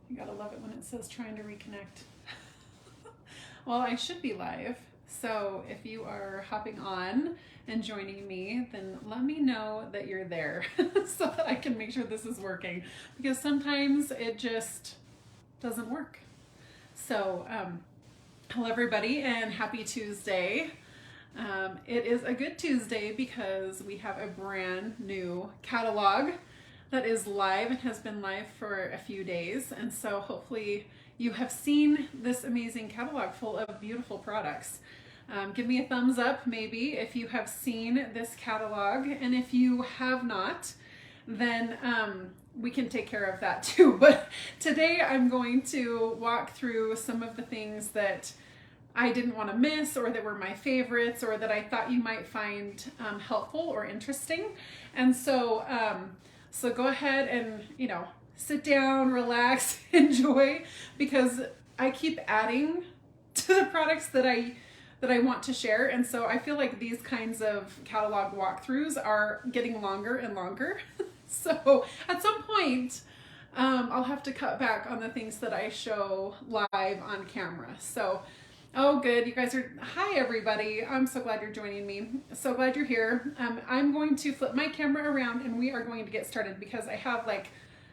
You gotta love it when it says trying to reconnect. Well, I should be live. So if you are hopping on and joining me, then let me know that you're there so that I can make sure this is working, because sometimes it just doesn't work. So, hello everybody and happy Tuesday. It is a good Tuesday because we have a brand new catalog that is live and has been live for a few days. And so hopefully you have seen this amazing catalog full of beautiful products. Give me a thumbs up maybe if you have seen this catalog, and if you have not, then we can take care of that too. But today I'm going to walk through some of the things that I didn't want to miss, or that were my favorites, or that I thought you might find helpful or interesting. And so, so go ahead and, sit down, relax, enjoy, because I keep adding to the products that I want to share. And so I feel like these kinds of catalog walkthroughs are getting longer and longer. So at some point, I'll have to cut back on the things that I show live on camera. So, oh good, you guys are, hi everybody. I'm so glad you're joining me. So glad you're here. I'm going to flip my camera around and we are going to get started, because I have like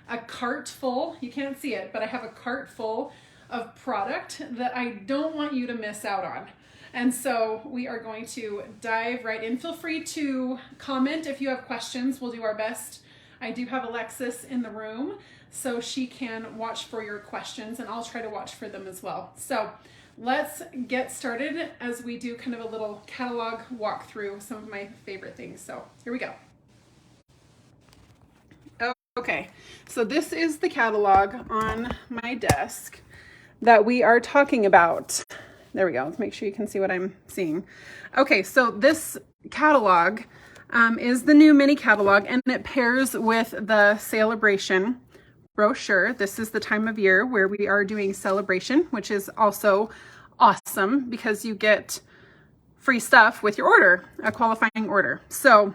a cart full, you can't see it, but I have a cart full of product that I don't want you to miss out on. And so we are going to dive right in. Feel free to comment if you have questions. We'll do our best. I do have Alexis in the room, so she can watch for your questions, and I'll try to watch for them as well. So let's get started as we do kind of a little catalog walkthrough, some of my favorite things. So here we go. Okay, so this is the catalog on my desk that we are talking about. There we go. Let's make sure you can see what I'm seeing. Okay, so this catalog is the new mini catalog, and it pairs with the Celebration brochure. This is the time of year where we are doing celebration, which is also awesome because you get free stuff with your order, a qualifying order. So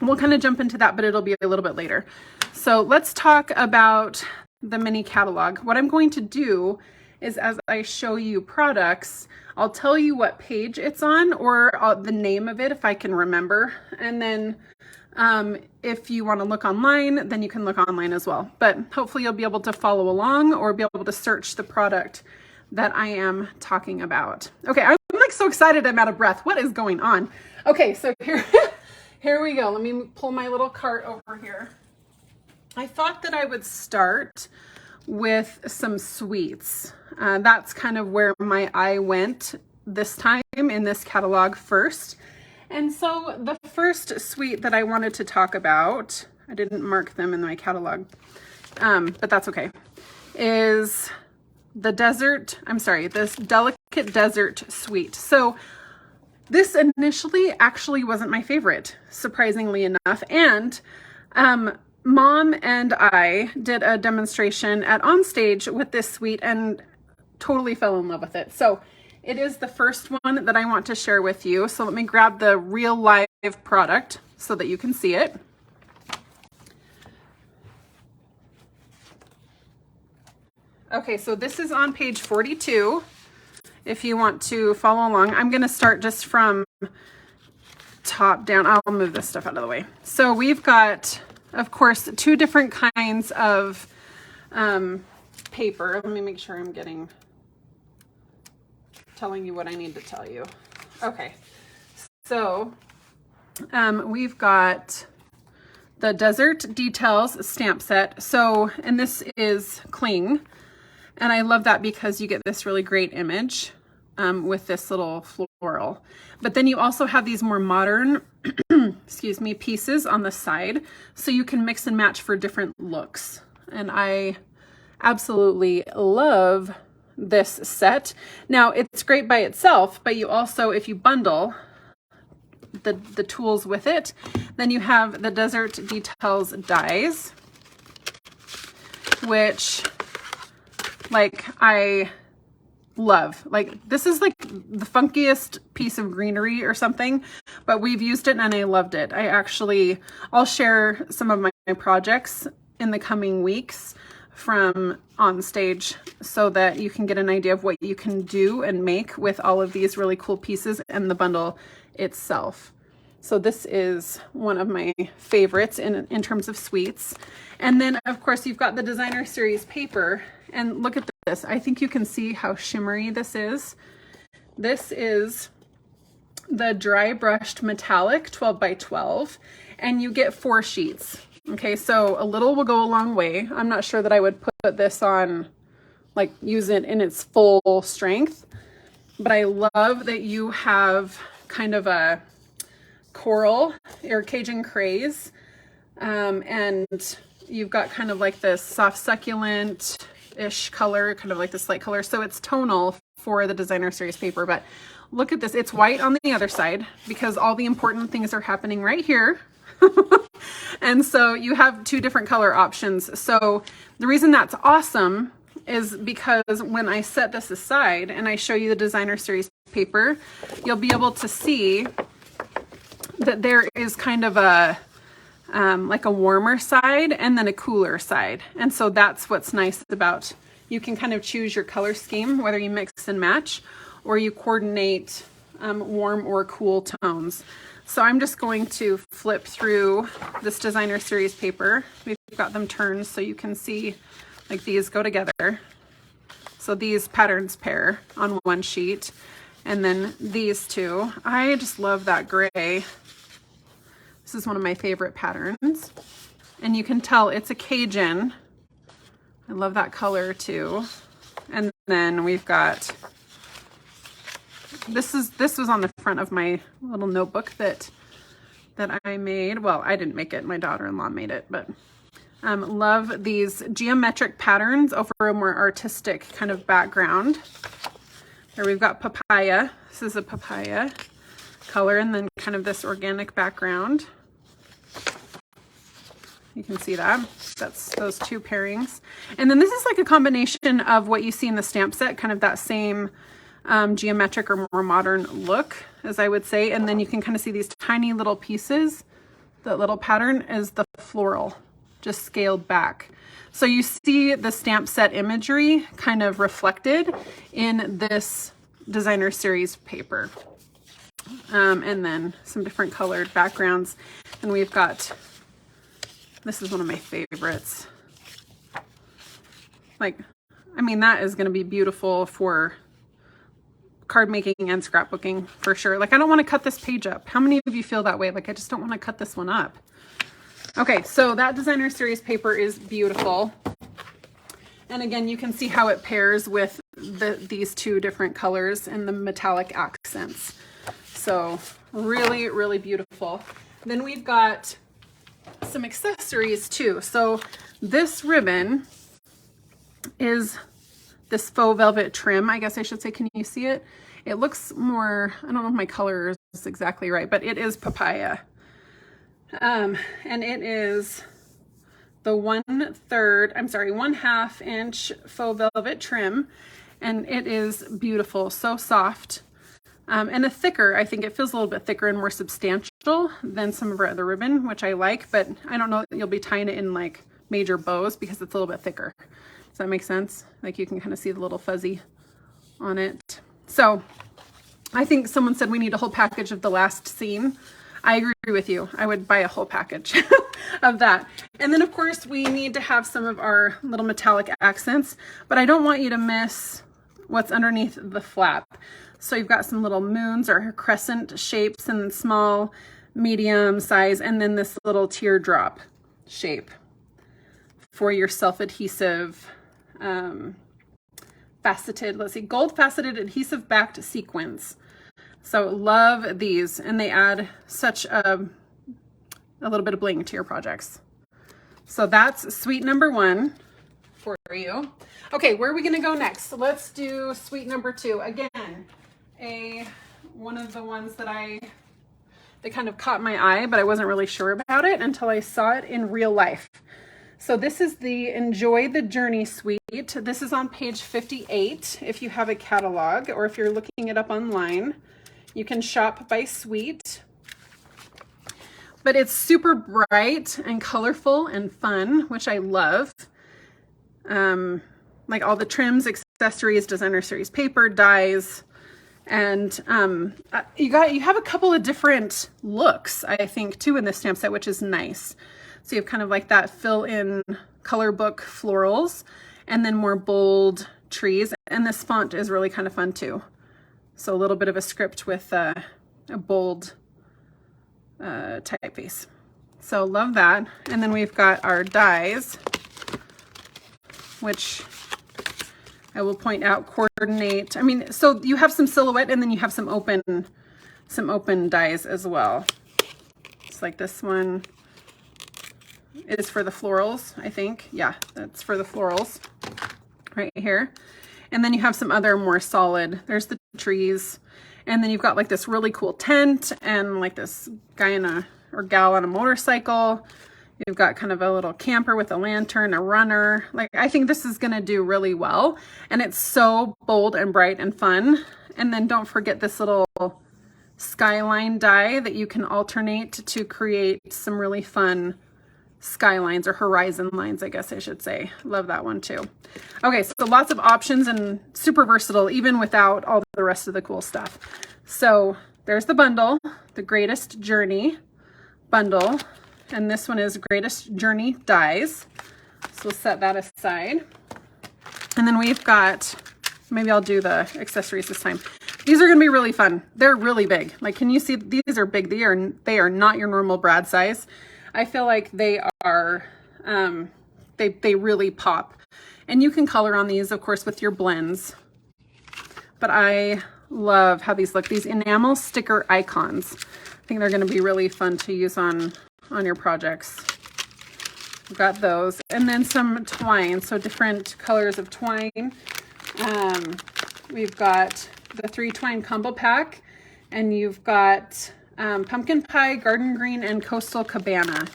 we'll kind of jump into that, but it'll be a little bit later. So let's talk about the mini catalog. What I'm going to do is, as I show you products, I'll tell you what page it's on, or the name of it if I can remember. And then if you want to look online, then you can look online as well. But hopefully you'll be able to follow along or be able to search the product that I am talking about. Okay, I'm like so excited I'm out of breath. What is going on? Okay, so here we go. Let me pull my little cart over here. I thought that I would start with some sweets. That's kind of where my eye went this time in this catalog first. And so the first sweet that I wanted to talk about, I didn't mark them in my catalog, but that's okay, is this Delicate Desert Sweet. So this initially actually wasn't my favorite, surprisingly enough. And Mom and I did a demonstration at Onstage with this sweet and totally fell in love with it. So it is the first one that I want to share with you. So let me grab the real live product so that you can see it. Okay, so this is on page 42. If you want to follow along, I'm going to start just from top down. I'll move this stuff out of the way. So we've got, of course, two different kinds of paper. Let me make sure I'm telling you what I need to tell you. Okay, so we've got the Desert Details stamp set. So, and this is cling, and I love that because you get this really great image with this little floral. But then you also have these more modern, excuse me, pieces on the side, so you can mix and match for different looks. And I absolutely love this set. Now it's great by itself, but you also, if you bundle the tools with it, then you have the Desert Details dies, which like I love. Like this is like the funkiest piece of greenery or something, but we've used it and I loved it. I'll share some of my projects in the coming weeks from On Stage so that you can get an idea of what you can do and make with all of these really cool pieces and the bundle itself. So this is one of my favorites in terms of sweets. And then of course you've got the Designer Series paper, and look at this. I think you can see how shimmery this is. This is the dry brushed metallic 12 by 12, and you get 4 sheets. Okay, so a little will go a long way. I'm not sure that I would put this on, like use it in its full strength, but I love that you have kind of a coral or Cajun craze, and you've got kind of like this soft succulent-ish color, kind of like this light color. So it's tonal for the Designer Series paper, but look at this. It's white on the other side because all the important things are happening right here. And so you have 2 different color options. So the reason that's awesome is because when I set this aside and I show you the Designer Series paper, you'll be able to see that there is kind of a like a warmer side and then a cooler side. And so that's what's nice about, you can kind of choose your color scheme, whether you mix and match or you coordinate warm or cool tones. So I'm just going to flip through this Designer Series paper. We've got them turned so you can see like these go together. So these patterns pair on one sheet, and then these 2. I just love that gray. This is one of my favorite patterns, and you can tell it's a Cajun. I love that color too. And then we've got, this was on the front of my little notebook that I made. Well, I didn't make it, my daughter-in-law made it, but love these geometric patterns over a more artistic kind of background. There we've got papaya. This is a papaya color, and then kind of this organic background. You can see that. That's those 2 pairings. And then this is like a combination of what you see in the stamp set, kind of that same geometric or more modern look, as I would say. And then you can kind of see these tiny little pieces. That little pattern is the floral, just scaled back. So you see the stamp set imagery kind of reflected in this Designer Series paper. And then some different colored backgrounds. And we've got, this is one of my favorites. Like, I mean, that is going to be beautiful for card making and scrapbooking for sure. Like, I don't want to cut this page up. How many of you feel that way? Like, I just don't want to cut this one up. Okay, so that Designer Series paper is beautiful. And again, you can see how it pairs with these 2 different colors and the metallic accents. So really, really beautiful. Then we've got some accessories too. So this ribbon is this faux velvet trim, I guess I should say. Can you see it? It looks more, I don't know if my color is exactly right, but it is papaya. And it is the 1/2 inch faux velvet trim, and it is beautiful, so soft. And a thicker, I think it feels a little bit thicker and more substantial than some of our other ribbon, which I like, but I don't know that you'll be tying it in like major bows because it's a little bit thicker. Does that make sense? Like you can kind of see the little fuzzy on it. So I think someone said we need a whole package of the last scene. I agree with you. I would buy a whole package of that. And then of course we need to have some of our little metallic accents, but I don't want you to miss what's underneath the flap. So you've got some little moons or crescent shapes and small, medium size, and then this little teardrop shape for your self-adhesive faceted, let's see, gold faceted adhesive backed sequins. So love these, and they add such a little bit of bling to your projects. So that's suite number 1 for you. Okay, where are we gonna go next? So let's do suite number 2. Again, one of the ones that kind of caught my eye, but I wasn't really sure about it until I saw it in real life. So this is the Enjoy the Journey suite. This is on page 58 if you have a catalog, or if you're looking it up online. You can shop by suite. But it's super bright and colorful and fun, which I love. like all the trims, accessories, designer series paper, dies, and you have a couple of different looks, I think, too, in this stamp set, which is nice. So you have kind of like that fill in color book florals, and then more bold trees, and this font is really kind of fun too. So a little bit of a script with a bold typeface. So love that. And then we've got our dies, which I will point out coordinate. I mean, so you have some silhouette and then you have some open dies as well. It's like this one is for the florals, I think. Yeah, that's for the florals right here. And then you have some other more solid, there's the trees. And then you've got like this really cool tent and like this guy or gal on a motorcycle. You've got kind of a little camper with a lantern, a runner. Like, I think this is gonna do really well. And it's so bold and bright and fun. And then don't forget this little skyline die that you can alternate to create some really fun skylines or horizon lines, I guess I should say. Love that one too. Okay, so lots of options and super versatile even without all the rest of the cool stuff. So there's the bundle, the Greatest Journey bundle, and this one is Greatest Journey dies. So we'll set that aside. And then we've got, maybe I'll do the accessories this time. These are gonna be really fun. They're really big. Like, can you see, these are big. They are not your normal brad size. I feel like they are, they really pop. And you can color on these, of course, with your blends. But I love how these look. These enamel sticker icons. I think they're going to be really fun to use on your projects. We've got those. And then some twine, so different colors of twine. We've got the 3 twine combo pack, and you've got pumpkin pie, garden green, and coastal cabana.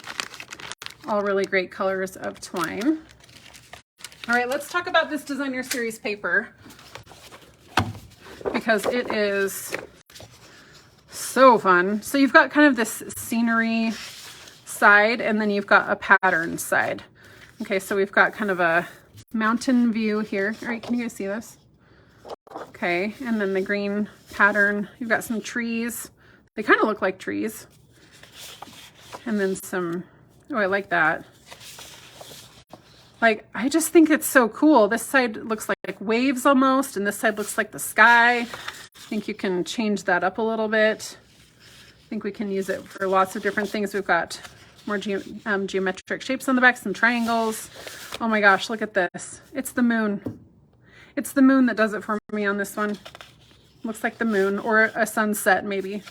All really great colors of twine. All right, let's talk about this designer series paper because it is so fun. So you've got kind of this scenery side, and then you've got a pattern side. Okay, so we've got kind of a mountain view here. All right, can you guys see this? Okay, and then the green pattern. You've got some trees. They kind of look like trees. And then some, oh, I like that. Like, I just think it's so cool. This side looks like waves almost, and this side looks like the sky. I think you can change that up a little bit. I think we can use it for lots of different things. We've got more geometric shapes on the back, some triangles. Oh my gosh, look at this. It's the moon. It's the moon that does it for me on this one. Looks like the moon or a sunset maybe.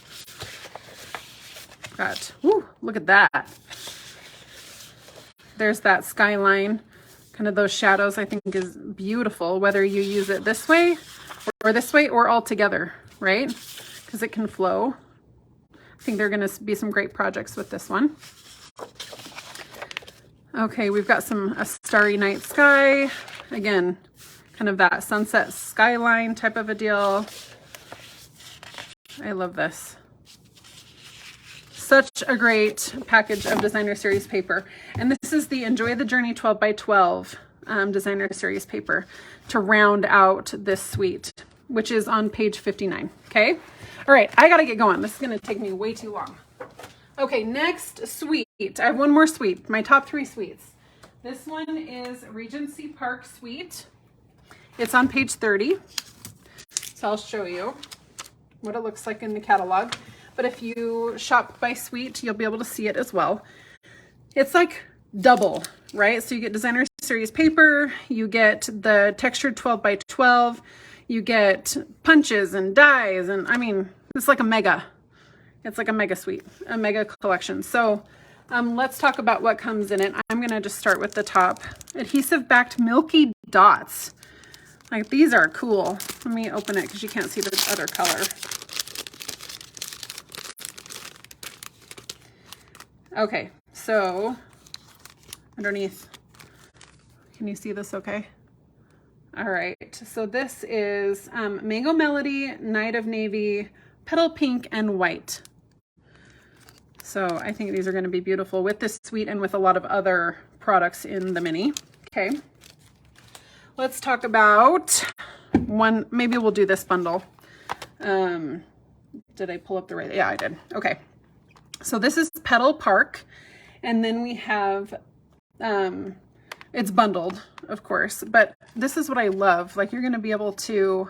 Got, woo, look at that. There's that skyline. Kind of those shadows I think is beautiful, whether you use it this way or all together, right? Because it can flow. I think there are going to be some great projects with this one. Okay, we've got a starry night sky. Again, kind of that sunset skyline type of a deal. I love this. Such a great package of designer series paper. And this is the Enjoy the Journey 12 by 12 designer series paper to round out this suite, which is on page 59. Okay. All right. I got to get going. This is going to take me way too long. Okay. Next suite. I have one more suite, my top 3 suites. This one is Regency Park Suite. It's on page 30. So I'll show you what it looks like in the catalog. But if you shop by suite, you'll be able to see it as well. It's like double, right? So you get designer series paper, you get the textured 12 by 12, you get punches and dies, and I mean, it's like a mega. It's like a mega suite, a mega collection. So let's talk about what comes in it. I'm gonna just start with the top. Adhesive backed milky dots. Like, these are cool. Let me open it because you can't see the other color. Okay, so underneath, can you see this okay? All right, so this is Mango Melody, Night of Navy, Petal Pink, and White. So I think these are gonna be beautiful with this suite and with a lot of other products in the mini, okay? let's talk about one. Maybe we'll do this bundle. Did I pull up the right? Yeah, I did. Okay. So this is Petal Park. And then we have, it's bundled, of course, but this is what I love. Like, you're going to be able to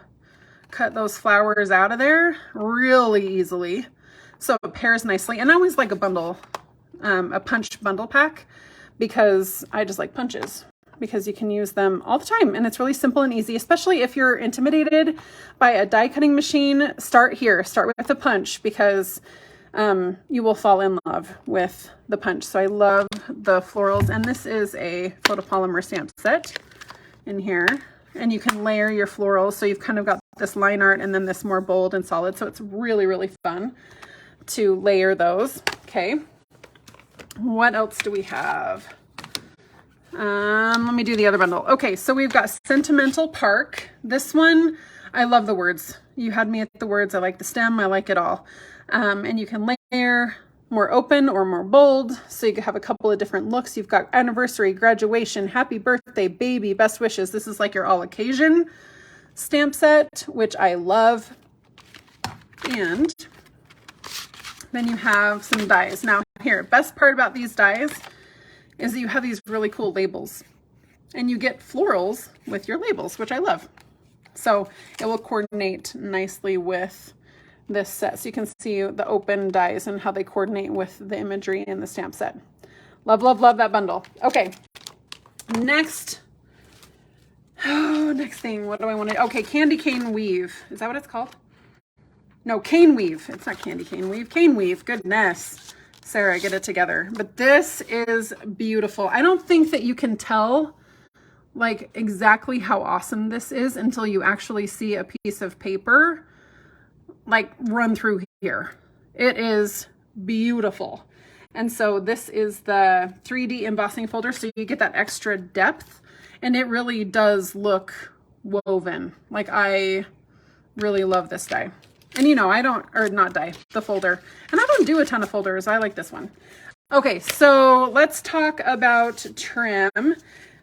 cut those flowers out of there really easily. So it pairs nicely. And I always like a bundle, a punch bundle pack, because I just like punches, because you can use them all the time. And it's really simple and easy, especially if you're intimidated by a die cutting machine. Start here, start with a punch, because you will fall in love with the punch. So I love the florals, and this is a photopolymer stamp set in here, and you can layer your florals. So you've kind of got this line art and then this more bold and solid. So it's really, really fun to layer those. Okay. What else do we have? Let me do the other bundle. Okay. So we've got Sentimental Park. This one, I love the words. You had me at the words. I like the stem. I like it all. And you can layer more open or more bold. So you can have a couple of different looks. You've got anniversary, graduation, happy birthday, baby, best wishes. This is like your all occasion stamp set, which I love. And then you have some dies. Now here, best part about these dies is that you have these really cool labels, and you get florals with your labels, which I love. So it will coordinate nicely with this set. So you can see the open dies and how they coordinate with the imagery in the stamp set. Love, love, love that bundle. Okay. Next thing, what do I want to, okay, Candy Cane Weave. Is that what it's called? No, Cane Weave. It's not Candy Cane Weave. Cane Weave. Goodness. Sarah, get it together. But this is beautiful. I don't think that you can tell like exactly how awesome this is until you actually see a piece of paper like run through here. It is beautiful. And so this is the 3D embossing folder, so you get that extra depth, and it really does look woven. Like, I really love this die. And you know, the folder. And I don't do a ton of folders. I like this one. Okay, so let's talk about trim.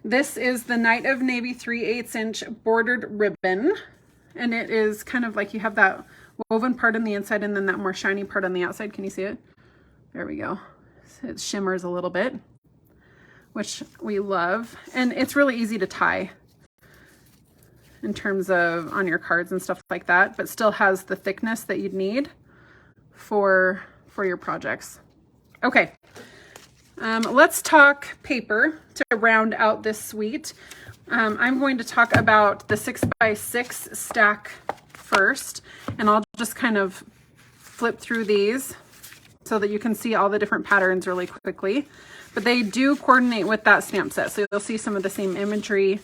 This is the Night of Navy 3/8 inch bordered ribbon. And it is kind of like you have that woven part on the inside and then that more shiny part on the outside. Can you see it? There we go. It shimmers a little bit, which we love. And it's really easy to tie in terms of on your cards and stuff like that, but still has the thickness that you'd need for your projects. Okay. Let's talk paper to round out this suite. I'm going to talk about the 6x6 stack first, and I'll just kind of flip through these so that you can see all the different patterns really quickly. But they do coordinate with that stamp set, so you'll see some of the same imagery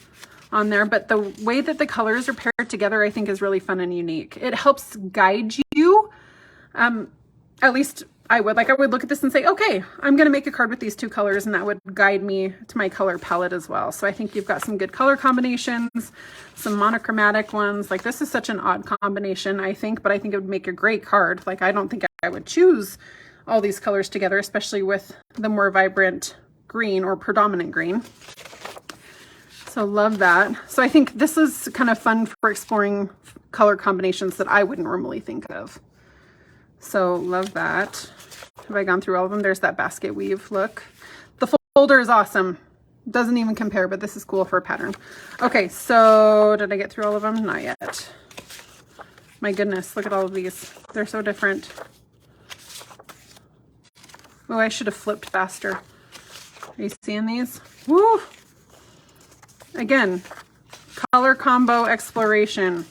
on there. But the way that the colors are paired together, I think, is really fun and unique. It helps guide you. At least I would look at this and say, okay, I'm going to make a card with these two colors, and that would guide me to my color palette as well. So I think you've got some good color combinations, some monochromatic ones. Like, this is such an odd combination, I think, but I think it would make a great card. Like, I don't think I would choose all these colors together, especially with the more vibrant green or predominant green. So love that. So I think this is kind of fun for exploring color combinations that I wouldn't normally think of. So love that. Have I gone through all of them? There's that basket weave look. The folder is awesome. Doesn't even compare, but this is cool for a pattern. Okay, so did I get through all of them? Not yet. My goodness, look at all of these. They're so different. Oh, I should have flipped faster. Are you seeing these? Woo! Again, color combo exploration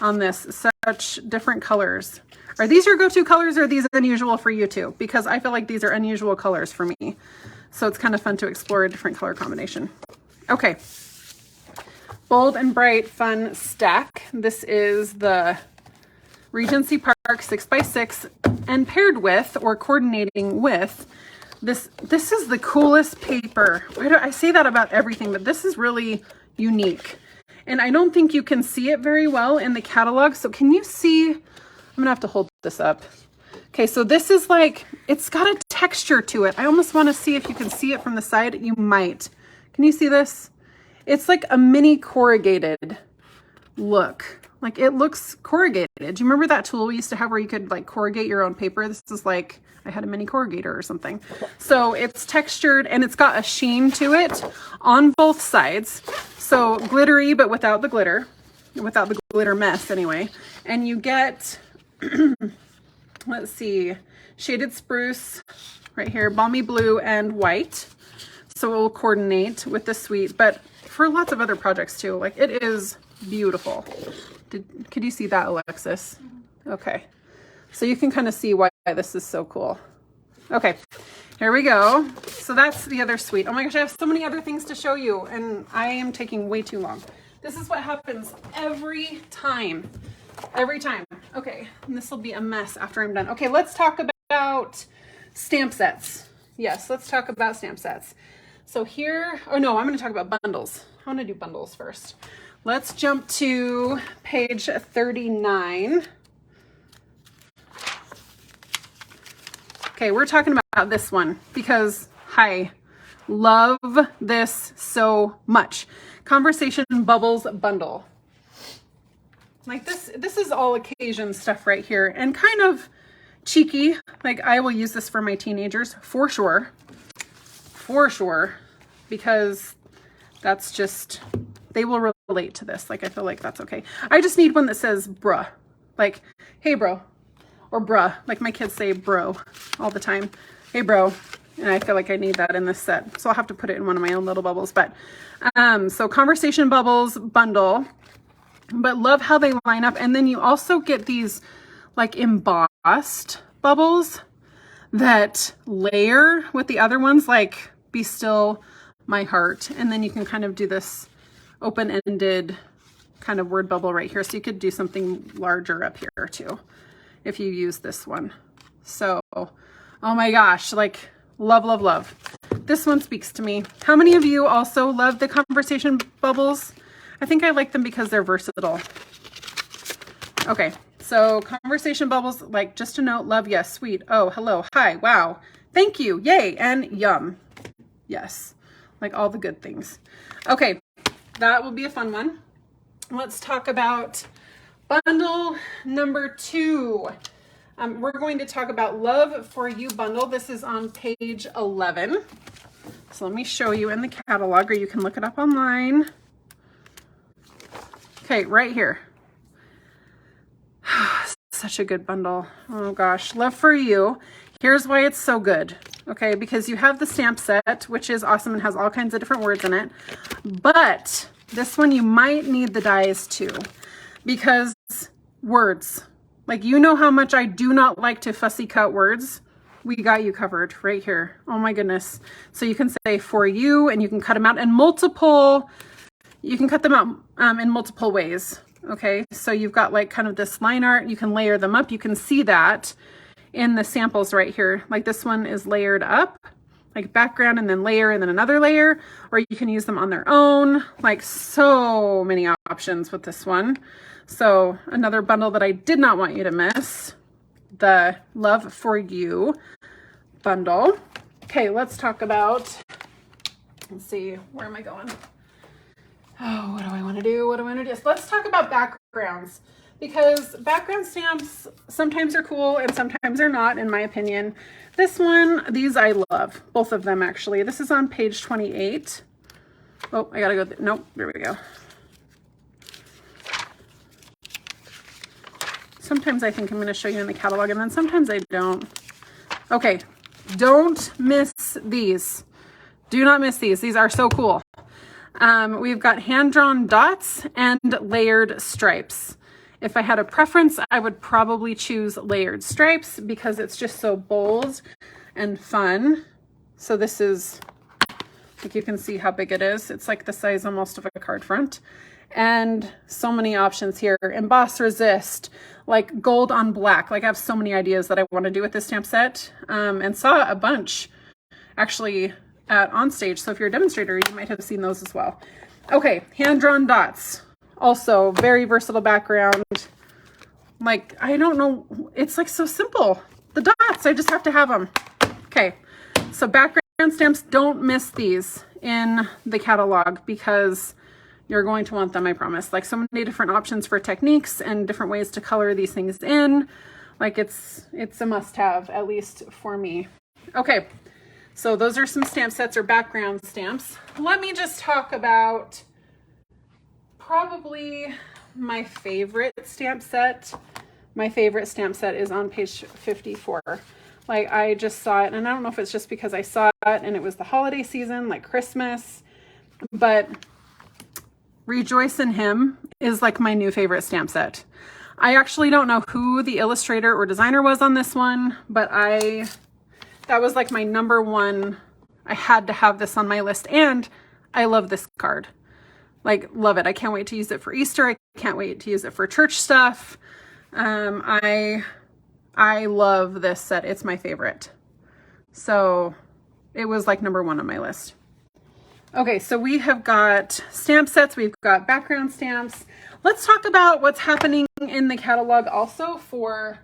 on this. Such different colors. Are these your go-to colors, or are these unusual for you too? Because I feel like these are unusual colors for me. So it's kind of fun to explore a different color combination. Okay. Bold and bright fun stack. This is the Regency Park 6x6, and paired with or coordinating with this. This is the coolest paper. I say that about everything, but this is really unique. And I don't think you can see it very well in the catalog. So can you see? I'm gonna have to hold this up. Okay, so this is like, it's got a texture to it. I almost want to see if you can see it from the side. You might. Can you see this? It's like a mini corrugated look. Like it looks corrugated. Do you remember that tool we used to have where you could like corrugate your own paper? This is like, I had a mini corrugator or something. So it's textured and it's got a sheen to it on both sides. So glittery, but without the glitter, without the glitter mess anyway. And you get, let's see, shaded spruce right here, balmy blue and white. So it will coordinate with the suite, but for lots of other projects too. Like it is beautiful. Could you see that, Alexis? Okay. So you can kind of see why this is so cool. Okay, here we go. So that's the other suite. Oh my gosh, I have so many other things to show you and I am taking way too long. This is what happens every time. Every time. Okay, and this will be a mess after I'm done. Okay, let's talk about stamp sets. Yes, let's talk about stamp sets. So here, oh no, I'm going to talk about bundles. I want to do bundles first. Let's jump to page 39. Okay, we're talking about this one because I love this so much. Conversation Bubbles Bundle. Like this is all occasion stuff right here and kind of cheeky. Like I will use this for my teenagers for sure, because that's just, they will relate to this. Like I feel like that's okay. I just need one that says bruh, like, hey bro, or bruh, like my kids say bro all the time. Hey bro. And I feel like I need that in this set. So I'll have to put it in one of my own little bubbles. But so Conversation Bubbles Bundle, but love how they line up. And then you also get these like embossed bubbles that layer with the other ones, like Be Still My Heart. And then you can kind of do this open-ended kind of word bubble right here. So you could do something larger up here too if you use this one. So, oh my gosh, like love, love, love. This one speaks to me. How many of you also love the Conversation Bubbles? I think I like them because they're versatile. Okay, so Conversation Bubbles, like just a note, love, yes, sweet, oh, hello, hi, wow, thank you, yay, and yum. Yes, like all the good things. Okay, that will be a fun one. Let's talk about bundle number 2. We're going to talk about Love for You bundle. This is on page 11. So let me show you in the catalog, or you can look it up online. Okay, right here. Such a good bundle. Oh gosh, Love for You. Here's why it's so good. Okay, because you have the stamp set, which is awesome and has all kinds of different words in it. But this one you might need the dies too, because words. Like, you know how much I do not like to fussy cut words. We got you covered right here. Oh my goodness. So you can say for you, and you can cut them out in multiple, you can cut them out in multiple ways. Okay, so you've got like kind of this line art, you can layer them up. You can see that in the samples right here. Like this one is layered up, like background and then layer and then another layer, or you can use them on their own. Like so many options with this one. So another bundle that I did not want you to miss, the Love for You bundle. Okay, let's talk about, let's see, where am I going? Oh, what do I want to do? What do I want to do? So let's talk about backgrounds, because background stamps sometimes are cool and sometimes they're not, in my opinion. This one, these I love, both of them actually. This is on page 28. Oh, I gotta go, nope, there we go. Sometimes I think I'm going to show you in the catalog, and then sometimes I don't. Okay, don't miss these. Do not miss these. These are so cool. We've got hand-drawn dots and layered stripes. If I had a preference, I would probably choose layered stripes because it's just so bold and fun. So this is, like, you can see how big it is. It's like the size almost of a card front. And so many options here. Emboss, resist, like gold on black. Like I have so many ideas that I want to do with this stamp set, and saw a bunch actually at OnStage. So if you're a demonstrator, you might have seen those as well. Okay, hand-drawn dots. Also very versatile background. Like, I don't know, it's like so simple. The dots, I just have to have them. Okay, so background stamps, don't miss these. in the catalog because you're going to want them, I promise. Like, so many different options for techniques and different ways to color these things in. Like, it's a must-have, at least for me. Okay, so those are some stamp sets or background stamps. Let me just talk about probably my favorite stamp set. My favorite stamp set is on page 54. Like, I just saw it, and I don't know if it's just because I saw it and it was the holiday season, like Christmas, but Rejoice in Him is like my new favorite stamp set. I actually don't know who the illustrator or designer was on this one, but that was like my number one. I had to have this on my list, and I love this card. Like, love it. I can't wait to use it for Easter. I can't wait to use it for church stuff. I love this set. It's my favorite. So it was like number one on my list. Okay, so we have got stamp sets. We've got background stamps. Let's talk about what's happening in the catalog also for,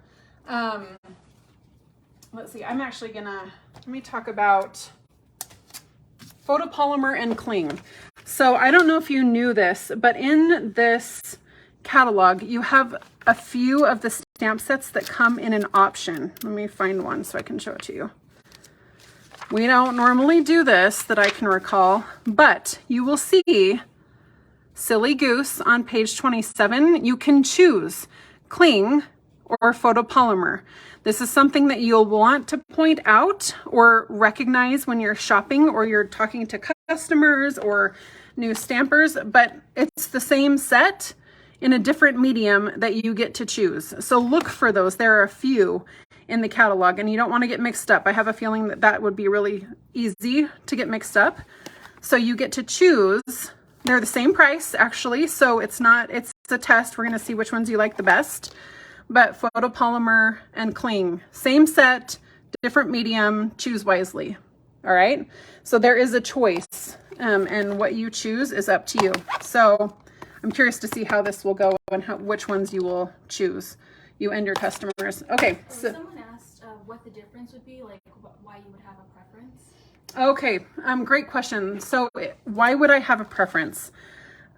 let's see, let me talk about photopolymer and cling. So I don't know if you knew this, but in this catalog, you have a few of the stamp sets that come in an option. Let me find one so I can show it to you. We don't normally do this that I can recall, but you will see Silly Goose on page 27. You can choose cling or photopolymer. This is something that you'll want to point out or recognize when you're shopping or you're talking to customers or new stampers, but it's the same set in a different medium that you get to choose. So look for those. There are a few in the catalog, and you don't want to get mixed up. I have a feeling that that would be really easy to get mixed up. So you get to choose. They're the same price, actually, so it's a test. We're going to see which ones you like the best. But photopolymer and cling, same set, different medium, choose wisely. All right, so there is a choice, and what you choose is up to you. So I'm curious to see how this will go and which ones you will choose, you and your customers. Okay. So someone asked what the difference would be, like why you would have a preference. Okay, great question. So why would I have a preference?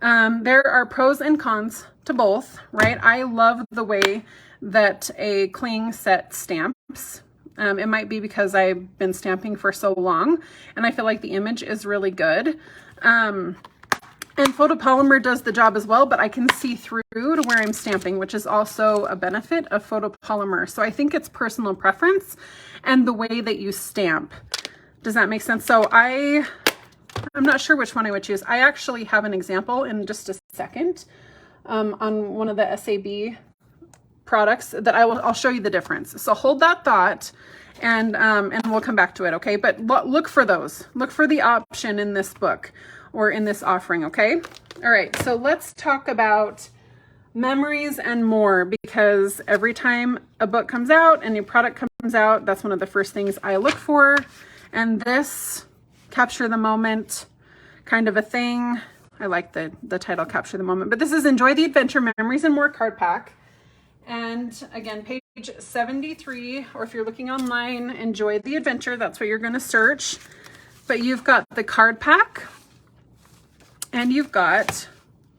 There are pros and cons to both, right? I love the way that a cling set stamps. It might be because I've been stamping for so long and I feel like the image is really good. And photopolymer does the job as well, but I can see through to where I'm stamping, which is also a benefit of photopolymer. So I think it's personal preference and the way that you stamp. Does that make sense? So I'm not sure which one I would choose. I actually have an example in just a second on one of the SAB products that I'll show you the difference. So hold that thought and we'll come back to it, okay? But look for those. Look for the option in this book or in this offering, okay? All right, so let's talk about memories and more, because every time a book comes out, a new product comes out, that's one of the first things I look for. And this, Capture the Moment kind of a thing. I like the title, Capture the Moment, but this is Enjoy the Adventure, Memories and More card pack. And again, page 73, or if you're looking online, Enjoy the Adventure, that's what you're gonna search. But you've got the card pack, and you've got,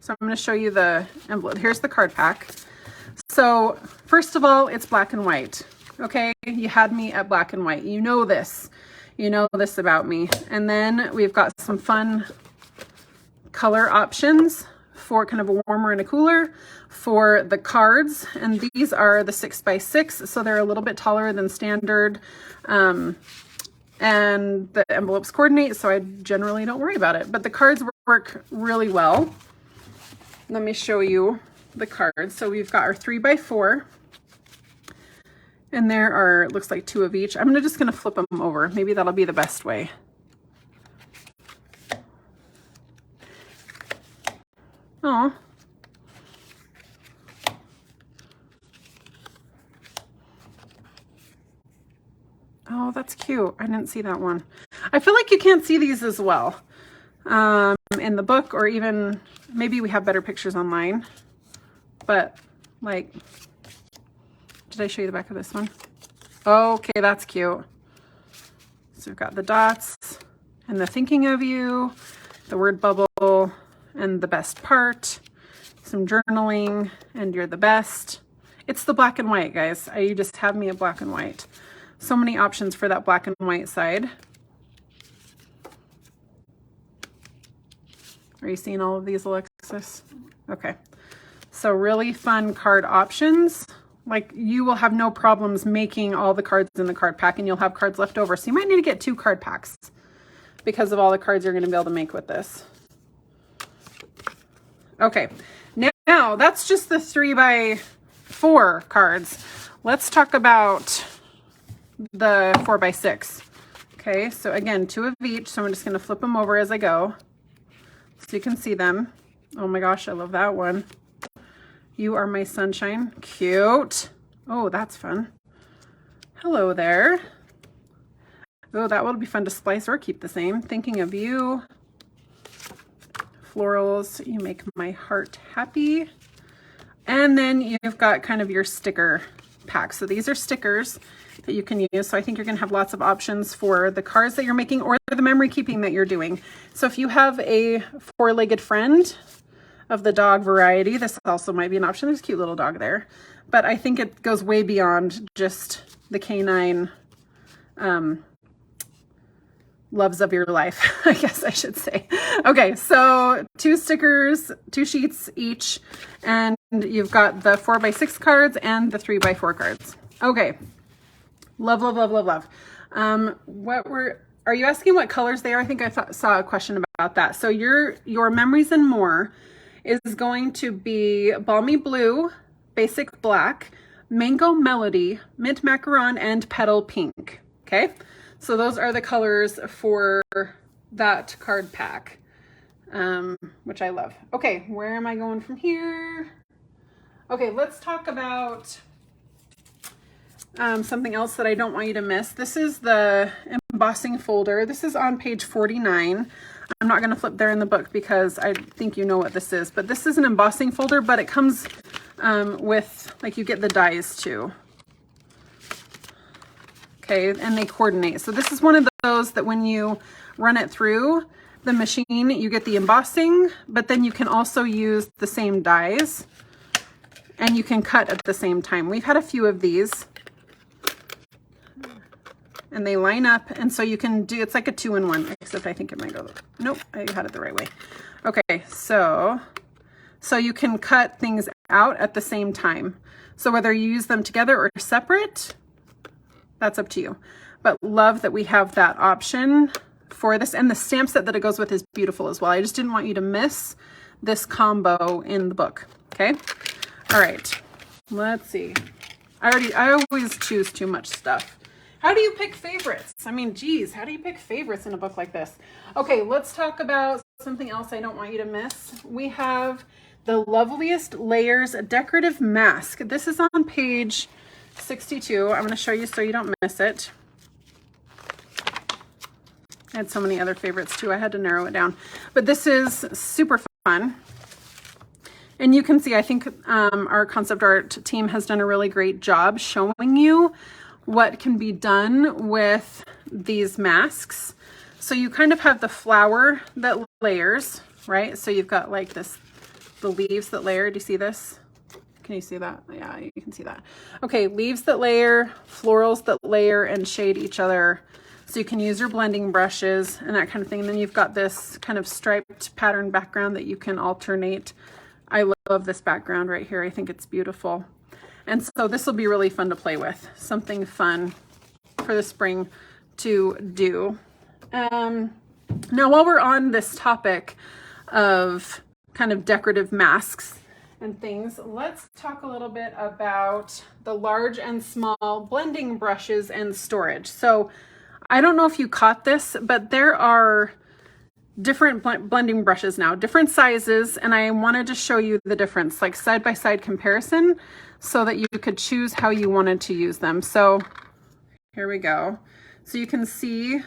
so I'm gonna show you the envelope. Here's the card pack. So first of all, it's black and white, okay? You had me at black and white, you know this. You know this about me. And then we've got some fun color options for kind of a warmer and a cooler for the cards. And these are the 6x6, so they're a little bit taller than standard. And the envelopes coordinate, so I generally don't worry about it. But the cards work really well. Let me show you the cards. So we've got our 3x4. And there are, looks like 2 of each. I'm just gonna flip them over. Maybe that'll be the best way. Oh. Oh, that's cute. I didn't see that one. I feel like you can't see these as well in the book, or even maybe we have better pictures online. But like, did I show you the back of this one? Okay, that's cute. So we've got the dots and the thinking of you, the word bubble, and the best part, some journaling, and you're the best. It's the black and white, guys. You just have me a black and white. So many options for that black and white side. Are you seeing all of these, Alexis? Okay. So really fun card options. Like, you will have no problems making all the cards in the card pack, and you'll have cards left over. So you might need to get 2 card packs because of all the cards you're going to be able to make with this. Okay. Now that's just the 3x4 cards. Let's talk about the 4x6. Okay. So again, 2 of each. So I'm just going to flip them over as I go so you can see them. Oh my gosh, I love that one. You are my sunshine. Cute. Oh, that's fun. Hello there. Oh, that will be fun to splice or keep the same. Thinking of you. Florals, you make my heart happy. And then you've got kind of your sticker pack. So these are stickers that you can use. So I think you're going to have lots of options for the cards that you're making or the memory keeping that you're doing. So if you have a 4-legged friend of the dog variety, this also might be an option. There's a cute little dog there, but I think it goes way beyond just the canine loves of your life, I guess I should say. Okay, so 2 stickers, 2 sheets each, and you've got the 4x6 cards and the 3x4 cards. Okay, love, love, love, love, love. Are you asking what colors they are? I think I saw a question about that. So your Memories and More is going to be Balmy Blue, Basic Black, Mango Melody, Mint Macaron, and Petal Pink. Okay, so those are the colors for that card pack, which I love. Okay, where am I going from here? Okay, let's talk about something else that I don't want you to miss. This is the embossing folder. This is on page 49. I'm not going to flip there in the book because I think you know what this is, but this is an embossing folder, but it comes with, like, you get the dies too. Okay, and they coordinate. So this is one of those that when you run it through the machine, you get the embossing, but then you can also use the same dies and you can cut at the same time. We've had a few of these and they line up, and so you can do, it's like a 2-in-1, except I think it might go, nope, I had it the right way. Okay, so you can cut things out at the same time. So whether you use them together or separate, that's up to you. But love that we have that option for this, and the stamp set that it goes with is beautiful as well. I just didn't want you to miss this combo in the book. Okay, all right, let's see. I always choose too much stuff. How do you pick favorites? I mean, geez, how do you pick favorites in a book like this? Okay, let's talk about something else I don't want you to miss. We have the Loveliest Layers Decorative Mask. This is on page 62. I'm going to show you so you don't miss it. I had so many other favorites too. I had to narrow it down. But this is super fun. And you can see, I think our concept art team has done a really great job showing you what can be done with these masks. So you kind of have the flower that layers, right? So you've got like this, the leaves that layer. Do you see this? Can you see that? Yeah, you can see that. Okay, leaves that layer, florals that layer and shade each other. So you can use your blending brushes and that kind of thing. And then you've got this kind of striped pattern background that you can alternate. I love this background right here. I think it's beautiful. And so this will be really fun to play with. Something fun for the spring to do. Now, while we're on this topic of kind of decorative masks and things, let's talk a little bit about the large and small blending brushes and storage. So I don't know if you caught this, but there are different blending brushes now, different sizes, and I wanted to show you the difference, like side-by-side comparison, so that you could choose how you wanted to use them. So here we go. So you can see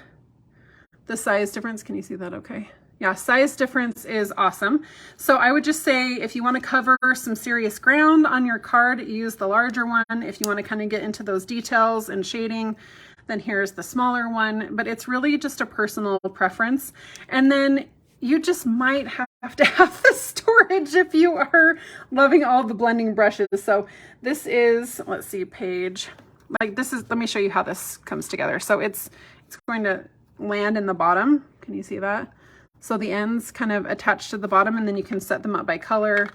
the size difference. Can you see that okay? Yeah, size difference is awesome. So I would just say if you want to cover some serious ground on your card, use the larger one. If you want to kind of get into those details and shading, Then here's the smaller one, but it's really just a personal preference. And then you just might have to have the storage if you are loving all the blending brushes. So this is, let's see, page, like this is, let me show you how this comes together. So it's going to land in the bottom. Can you see that? So the ends kind of attach to the bottom, and then you can set them up by color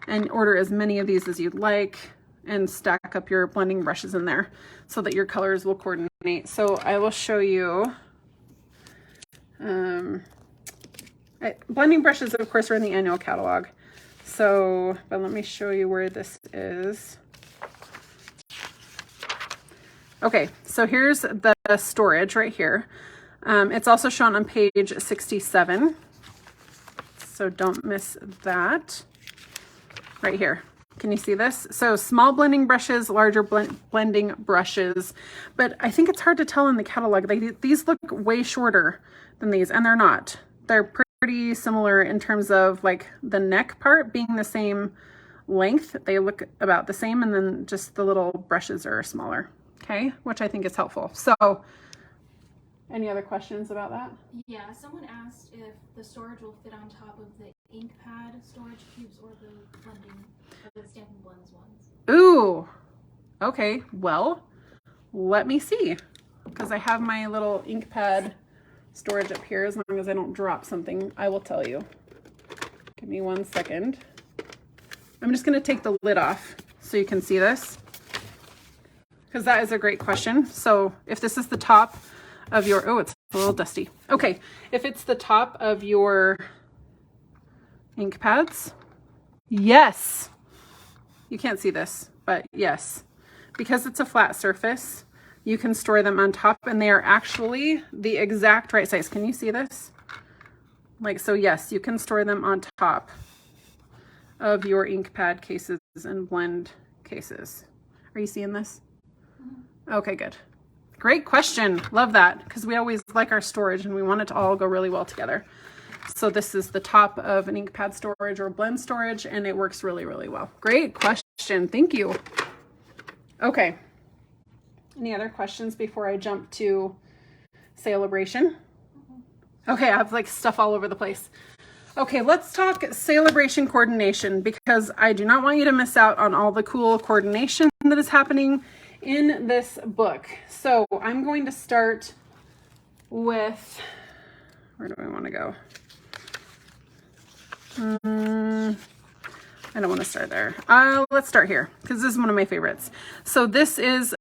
and order as many of these as you'd like and stack up your blending brushes in there so that your colors will coordinate. So I will show you, blending brushes, of course, are in the annual catalog. So, but let me show you where this is. Okay, so here's the storage right here. It's also shown on page 67. So don't miss that right here. Can you see this? So small blending brushes, larger blending brushes, but I think it's hard to tell in the catalog. These look way shorter than these, and they're not. They're pretty similar in terms of like the neck part being the same length. They look about the same, and then just the little brushes are smaller, okay? Which I think is helpful. So any other questions about that? Yeah, someone asked if the storage will fit on top of the ink pad storage cubes or the blending, or the Stampin' Blends ones. Ooh, okay, well, let me see, because I have my little ink pad storage up here. As long as I don't drop something, I will tell you. Give me 1 second. I'm just gonna take the lid off so you can see this, because that is a great question. So if this is the top of your, oh, it's a little dusty. Okay, if it's the top of your ink pads, yes, you can't see this, but yes, because it's a flat surface, you can store them on top, and they are actually the exact right size. Can you see this? Like, so yes, you can store them on top of your ink pad cases and blend cases. Are you seeing this? Okay, good. Great question. Love that, because we always like our storage and we want it to all go really well together. So this is the top of an ink pad storage or blend storage, and it works really, really well. Great question. Thank you. Okay. Any other questions before I jump to Celebration? Okay, I have like stuff all over the place. Okay, let's talk Celebration coordination, because I do not want you to miss out on all the cool coordination that is happening in this book. So I'm going to start with, where do I want to go? I don't want to start there. Let's start here, because this is one of my favorites. So this is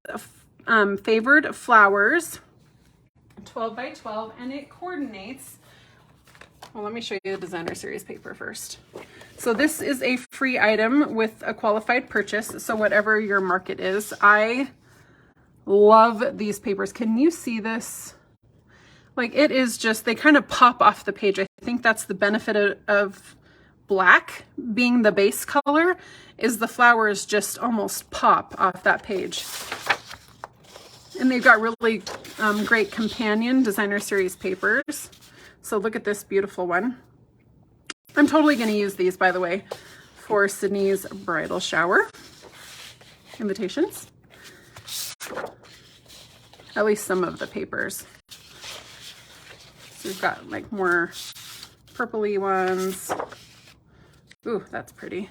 Favored Flowers, 12 by 12, and it coordinates. Well, let me show you the designer series paper first. So this is a free item with a qualified purchase. So whatever your market is, I love these papers. Can you see this? Like, it is just, they kind of pop off the page. I think that's the benefit of black being the base color, is the flowers just almost pop off that page. And they've got really great companion designer series papers. So look at this beautiful one. I'm totally going to use these, by the way, for Sydney's bridal shower invitations. At least some of the papers. So we've got like more purpley ones. Ooh, that's pretty.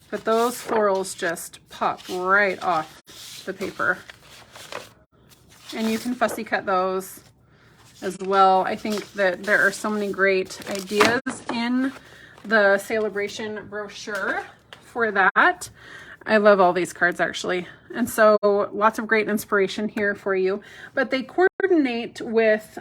But those florals just pop right off the paper. And you can fussy cut those as well. I think that there are so many great ideas in the Celebration brochure for that. I love all these cards, actually. And so lots of great inspiration here for you. But they coordinate with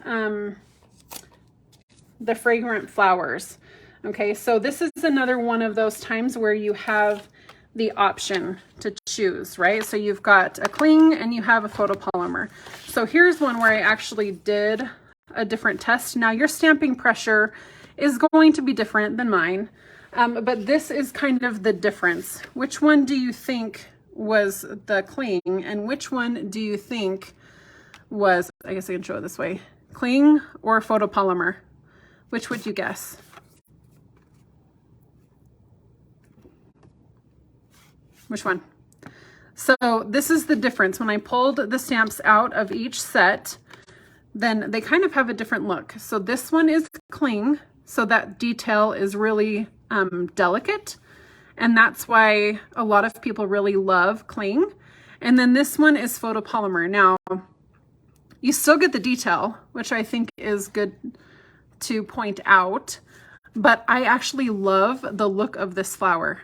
the fragrant flowers. Okay, so this is another one of those times where you have the option to choose, right? So you've got a cling and you have a photopolymer. So here's one where I actually did a different test. Now your stamping pressure is going to be different than mine, but this is kind of the difference. Which one do you think was the cling, and which one do you think was, I guess I can show it this way, cling or photopolymer? Which would you guess? Which one? So this is the difference. When I pulled the stamps out of each set, then they kind of have a different look. So this one is cling, so that detail is really delicate, and that's why a lot of people really love cling. And then this one is photopolymer. Now, you still get the detail, which I think is good to point out, but I actually love the look of this flower.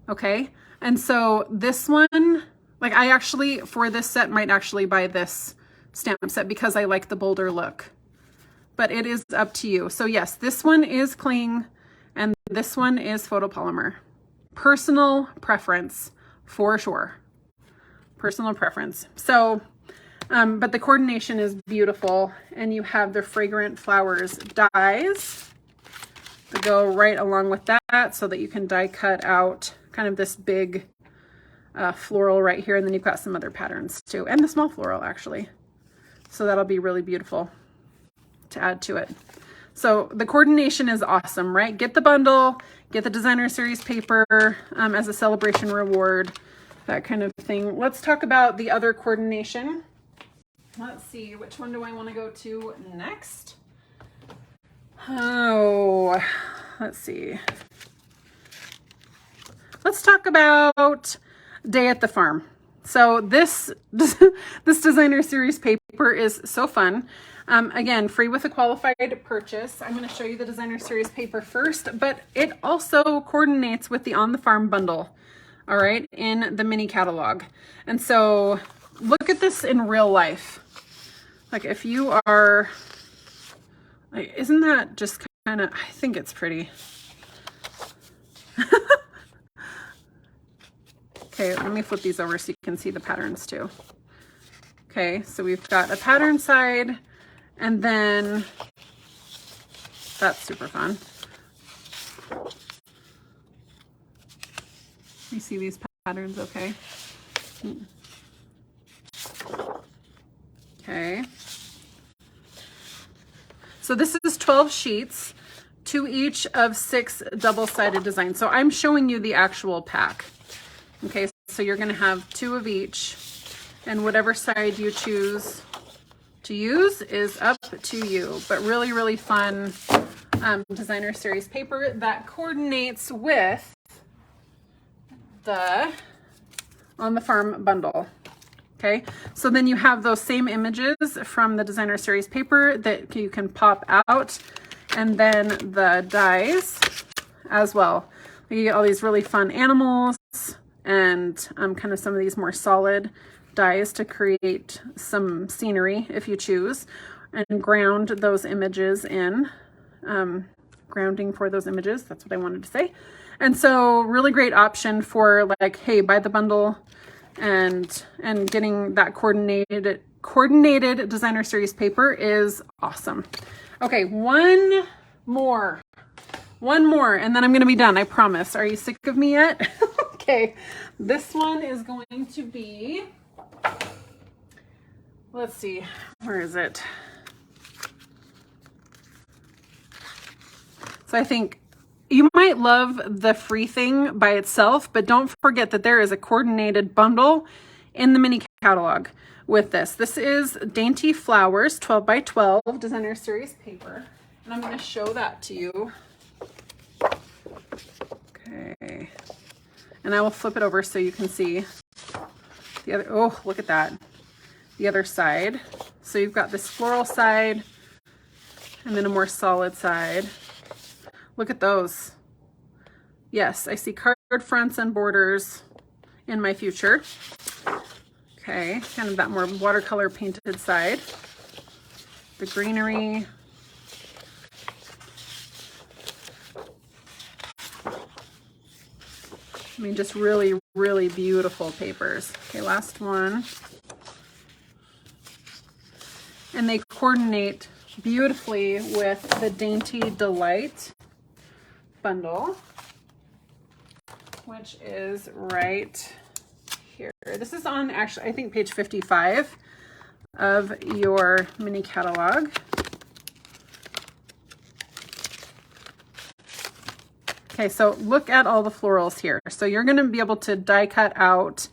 Okay, and so this one, like I actually, for this set, might actually buy this stamp set because I like the bolder look, but it is up to you. So yes, this one is cling and this one is photopolymer. Personal preference for sure. Personal preference. So, but the coordination is beautiful, and you have the Fragrant Flowers dies that go right along with that so that you can die cut out kind of this big floral right here, and then you've got some other patterns too, and the small floral actually. So that'll be really beautiful to add to it. So the coordination is awesome, right? Get the bundle, get the designer series paper as a celebration reward, that kind of thing. Let's talk about the other coordination. Let's see, which one do I want to go to next? Oh, let's see. Let's talk about Day at the Farm. So this designer series paper is so fun. Again, free with a qualified purchase. I'm going to show you the designer series paper first, but it also coordinates with the On the Farm bundle, all right, in the mini catalog. And so look at this in real life. Like if you are, like, isn't that just kind of, I think it's pretty. Okay, let me flip these over so you can see the patterns too. Okay, so we've got a pattern side, and then that's super fun. You see these patterns okay? Okay. So this is 12 sheets, 2 each of 6 double-sided designs. So I'm showing you the actual pack. Okay, so you're going to have 2 of each, and whatever side you choose to use is up to you. But really, really fun designer series paper that coordinates with the On the Farm bundle. Okay, so then you have those same images from the designer series paper that you can pop out, and then the dies as well. You get all these really fun animals and kind of some of these more solid dies to create some scenery if you choose, and ground those images in, grounding for those images, that's what I wanted to say. And so really great option for like, hey, buy the bundle and getting that coordinated designer series paper is awesome. Okay, one more, and then I'm gonna be done, I promise. Are you sick of me yet? Okay, this one is going to be, let's see, where is it? So I think you might love the free thing by itself, but don't forget that there is a coordinated bundle in the mini catalog with this. This is Dainty Flowers 12 by 12 designer series paper, and I'm going to show that to you. Okay. And I will flip it over so you can see the other, oh, look at that, the other side. So you've got this floral side and then a more solid side. Look at those. Yes, I see card fronts and borders in my future. Okay, kind of that more watercolor painted side. The greenery. I mean, just really, really beautiful papers. Okay, last one. And they coordinate beautifully with the Dainty Delight bundle, which is right here. This is on, actually, I think page 55 of your mini catalog. Okay, so look at all the florals here. So you're going to be able to die cut out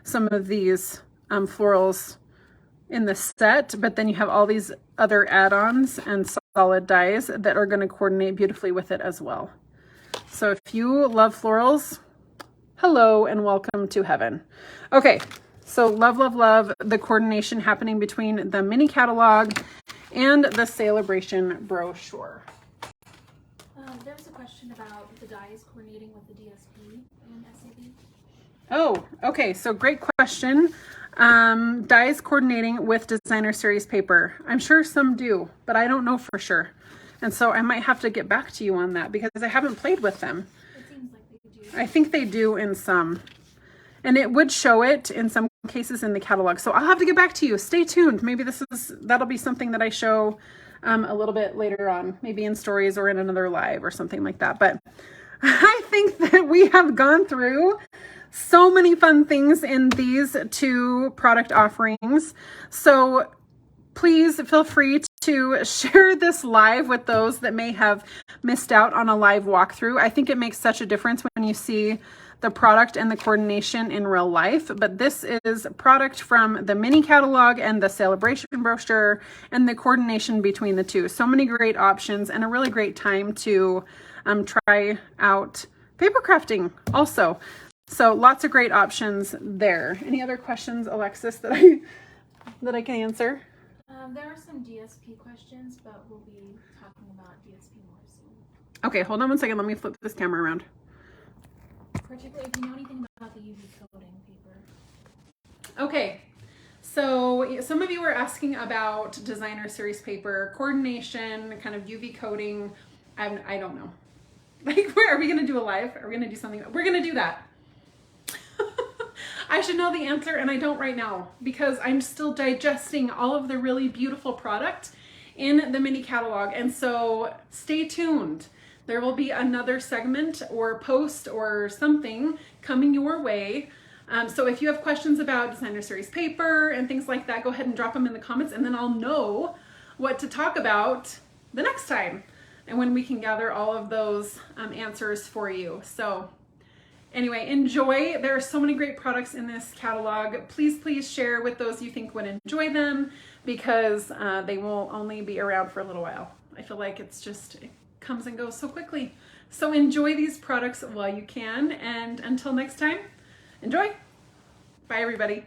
some of these florals in the set, but then you have all these other add-ons and solid dyes that are going to coordinate beautifully with it as well. So if you love florals, hello and welcome to heaven. Okay, so love, love, love the coordination happening between the mini catalog and the Celebration brochure. There was a question about the dyes coordinating with the DSP and SAB. Oh, okay, so great question. Dyes coordinating with designer series paper. I'm sure some do, but I don't know for sure. And so I might have to get back to you on that because I haven't played with them. It seems like they do. I think they do in some. And it would show it in some cases in the catalog. So I'll have to get back to you. Stay tuned. Maybe that'll be something that I show a little bit later on, maybe in stories or in another live or something like that. But I think that we have gone through so many fun things in these 2 product offerings. So please feel free to share this live with those that may have missed out on a live walkthrough. I think it makes such a difference when you see the product and the coordination in real life. But this is product from the mini catalog and the Celebration brochure and the coordination between the 2. So many great options and a really great time to try out paper crafting also. So lots of great options there. Any other questions, Alexis, that I can answer? There are some DSP questions, but we'll be talking about DSP more soon. Okay, hold on one second. Let me flip this camera around. Particularly if you know anything about the UV coating paper. Okay, so some of you were asking about designer series paper coordination, kind of UV coating. I don't know. Like, are we going to do a live? Are we going to do something? We're going to do that. I should know the answer, and I don't right now because I'm still digesting all of the really beautiful product in the mini catalog. And so stay tuned. There will be another segment or post or something coming your way. So if you have questions about designer series paper and things like that, go ahead and drop them in the comments, and then I'll know what to talk about the next time and when we can gather all of those answers for you. So anyway, enjoy. There are so many great products in this catalog. Please share with those you think would enjoy them because they will only be around for a little while. I feel like it comes and goes so quickly. So enjoy these products while you can. And until next time, enjoy. Bye, everybody.